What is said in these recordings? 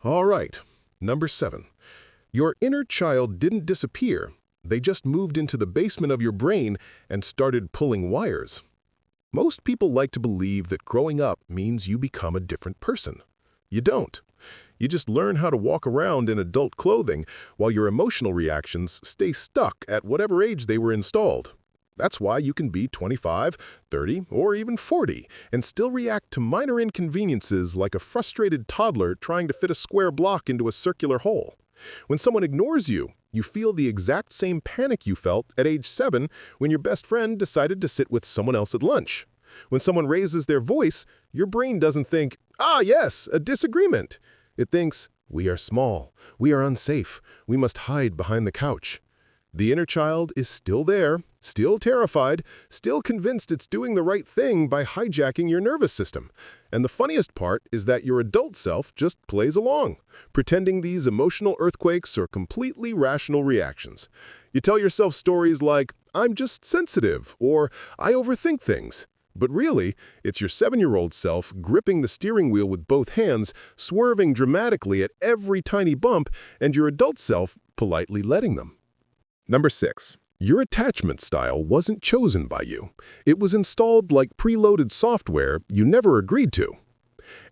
All right. Number 7. Your inner child didn't disappear. They just moved into the basement of your brain and started pulling wires. Most people like to believe that growing up means you become a different person. You don't. You just learn how to walk around in adult clothing while your emotional reactions stay stuck at whatever age they were installed. That's why you can be 25, 30, or even 40 and still react to minor inconveniences like a frustrated toddler trying to fit a square block into a circular hole. When someone ignores you, you feel the exact same panic you felt at age 7 when your best friend decided to sit with someone else at lunch. When someone raises their voice, your brain doesn't think, "Ah, yes, a disagreement." It thinks, "We are small, we are unsafe, we must hide behind the couch." The inner child is still there, still terrified, still convinced it's doing the right thing by hijacking your nervous system. And the funniest part is that your adult self just plays along, pretending these emotional earthquakes are completely rational reactions. You tell yourself stories like, "I'm just sensitive," or "I overthink things." But really, it's your 7-year-old self gripping the steering wheel with both hands, swerving dramatically at every tiny bump, and your adult self politely letting them. Number 6. Your attachment style wasn't chosen by you. It was installed like preloaded software you never agreed to.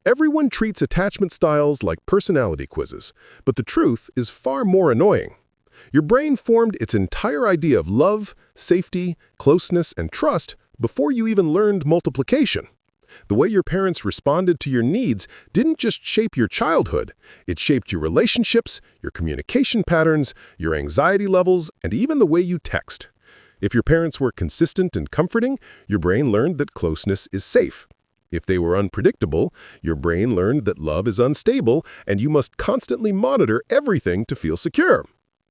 Everyone treats attachment styles like personality quizzes, but the truth is far more annoying. Your brain formed its entire idea of love, safety, closeness, and trust before you even learned multiplication. The way your parents responded to your needs didn't just shape your childhood, it shaped your relationships, your communication patterns, your anxiety levels, and even the way you text. If your parents were consistent and comforting, your brain learned that closeness is safe. If they were unpredictable, your brain learned that love is unstable and you must constantly monitor everything to feel secure.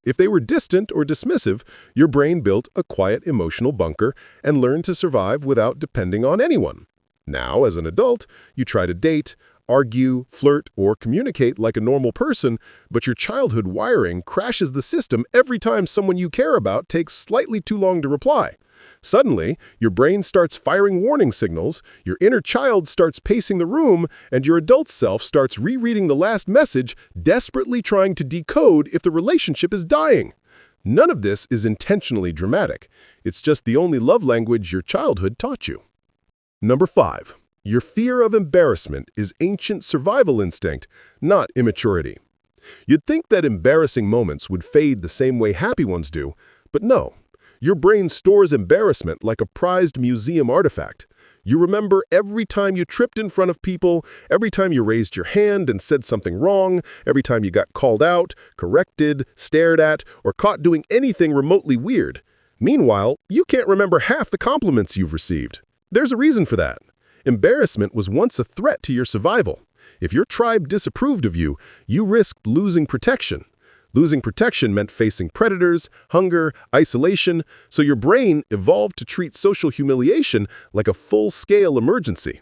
If they were distant or dismissive, your brain built a quiet emotional bunker and learned to survive without depending on anyone. Now, as an adult, you try to date, argue, flirt, or communicate like a normal person, but your childhood wiring crashes the system every time someone you care about takes slightly too long to reply. Suddenly, your brain starts firing warning signals, your inner child starts pacing the room, and your adult self starts rereading the last message, desperately trying to decode if the relationship is dying. None of this is intentionally dramatic. It's just the only love language your childhood taught you. Number 5. Your fear of embarrassment is ancient survival instinct, not immaturity. You'd think that embarrassing moments would fade the same way happy ones do, but no. Your brain stores embarrassment like a prized museum artifact. You remember every time you tripped in front of people, every time you raised your hand and said something wrong, every time you got called out, corrected, stared at, or caught doing anything remotely weird. Meanwhile, you can't remember half the compliments you've received. There's a reason for that. Embarrassment was once a threat to your survival. If your tribe disapproved of you, you risked losing protection. Losing protection meant facing predators, hunger, isolation, so your brain evolved to treat social humiliation like a full-scale emergency.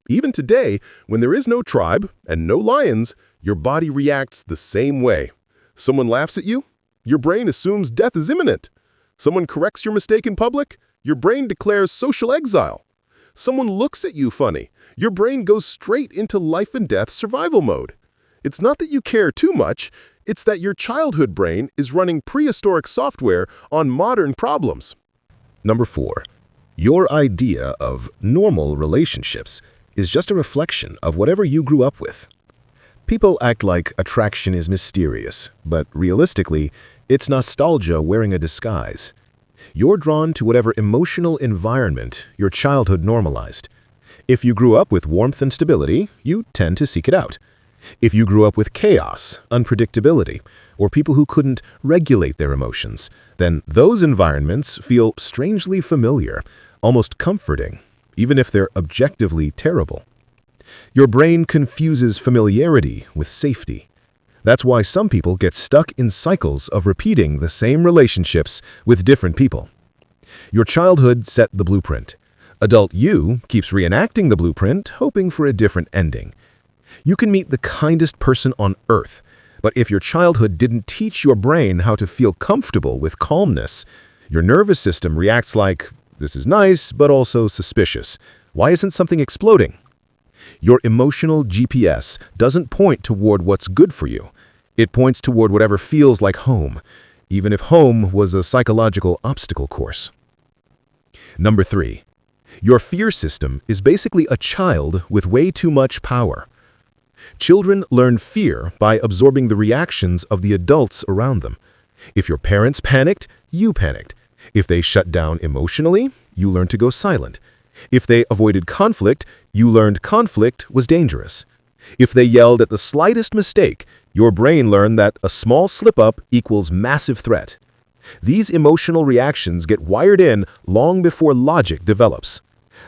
Even today, when there is no tribe and no lions, your body reacts the same way. Someone laughs at you, your brain assumes death is imminent. Someone corrects your mistake in public, your brain declares social exile. Someone looks at you funny, your brain goes straight into life and death survival mode. It's not that you care too much, it's that your childhood brain is running prehistoric software on modern problems. Number 4. Your idea of normal relationships is just a reflection of whatever you grew up with. People act like attraction is mysterious, but realistically, it's nostalgia wearing a disguise. You're drawn to whatever emotional environment your childhood normalized. If you grew up with warmth and stability, you tend to seek it out. If you grew up with chaos, unpredictability, or people who couldn't regulate their emotions, then those environments feel strangely familiar, almost comforting, even if they're objectively terrible. Your brain confuses familiarity with safety. That's why some people get stuck in cycles of repeating the same relationships with different people. Your childhood set the blueprint. Adult you keeps reenacting the blueprint, hoping for a different ending. You can meet the kindest person on earth, but if your childhood didn't teach your brain how to feel comfortable with calmness, your nervous system reacts like, "This is nice, but also suspicious. Why isn't something exploding?" Your emotional GPS doesn't point toward what's good for you. It points toward whatever feels like home, even if home was a psychological obstacle course. Number 3. Your fear system is basically a child with way too much power. Children learn fear by absorbing the reactions of the adults around them. If your parents panicked, you panicked. If they shut down emotionally, you learned to go silent. If they avoided conflict, you learned conflict was dangerous. If they yelled at the slightest mistake, your brain learned that a small slip-up equals massive threat. These emotional reactions get wired in long before logic develops.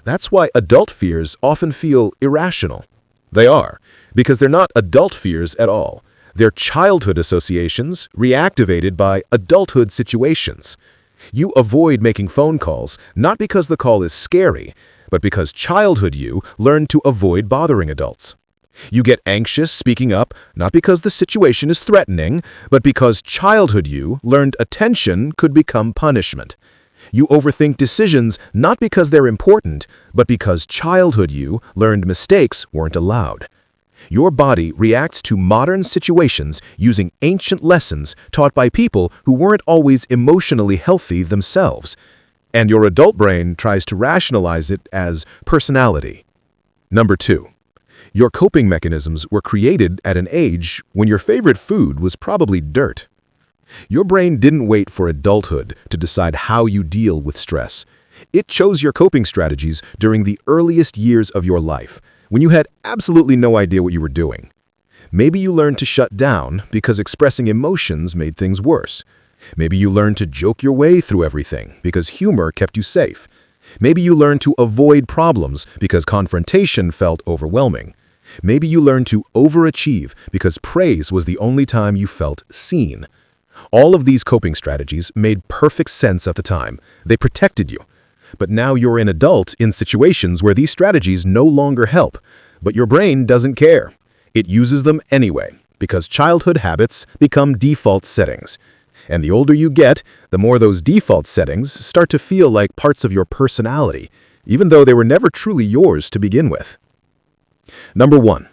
That's why adult fears often feel irrational. They are, because they're not adult fears at all. They're childhood associations reactivated by adulthood situations. You avoid making phone calls not because the call is scary, but because childhood you learned to avoid bothering adults. You get anxious speaking up not because the situation is threatening, but because childhood you learned attention could become punishment. You overthink decisions not because they're important, but because childhood you learned mistakes weren't allowed. Your body reacts to modern situations using ancient lessons taught by people who weren't always emotionally healthy themselves. And your adult brain tries to rationalize it as personality. Number 2. Your coping mechanisms were created at an age when your favorite food was probably dirt. Your brain didn't wait for adulthood to decide how you deal with stress. It chose your coping strategies during the earliest years of your life, when you had absolutely no idea what you were doing. Maybe you learned to shut down because expressing emotions made things worse. Maybe you learned to joke your way through everything because humor kept you safe. Maybe you learned to avoid problems because confrontation felt overwhelming. Maybe you learned to overachieve because praise was the only time you felt seen. All of these coping strategies made perfect sense at the time. They protected you. But now you're an adult in situations where these strategies no longer help, but your brain doesn't care. It uses them anyway, because childhood habits become default settings. And the older you get, the more those default settings start to feel like parts of your personality, even though they were never truly yours to begin with. Number 1.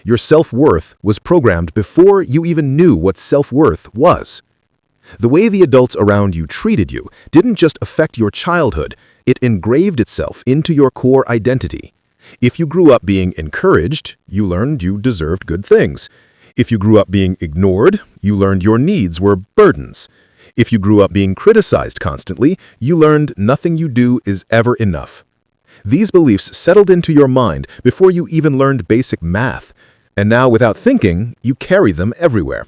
Your self-worth was programmed before you even knew what self-worth was. The way the adults around you treated you didn't just affect your childhood, it engraved itself into your core identity. If you grew up being encouraged, you learned you deserved good things. If you grew up being ignored, you learned your needs were burdens. If you grew up being criticized constantly, you learned nothing you do is ever enough. These beliefs settled into your mind before you even learned basic math, and now without thinking, you carry them everywhere.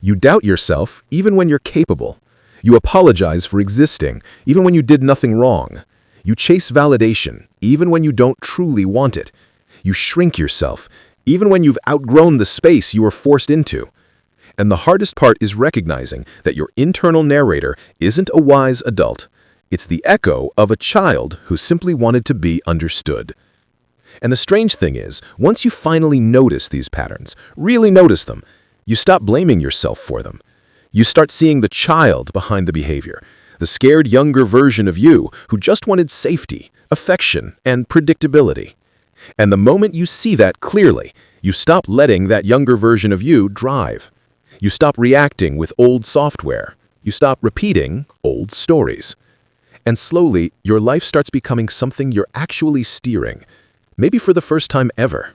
You doubt yourself even when you're capable. You apologize for existing even when you did nothing wrong. You chase validation even when you don't truly want it. You shrink yourself even when you've outgrown the space you were forced into. And the hardest part is recognizing that your internal narrator isn't a wise adult. It's the echo of a child who simply wanted to be understood. And the strange thing is, once you finally notice these patterns, really notice them, you stop blaming yourself for them. You start seeing the child behind the behavior, the scared younger version of you who just wanted safety, affection, and predictability. And the moment you see that clearly, you stop letting that younger version of you drive. You stop reacting with old software. You stop repeating old stories. And slowly, your life starts becoming something you're actually steering, maybe for the first time ever.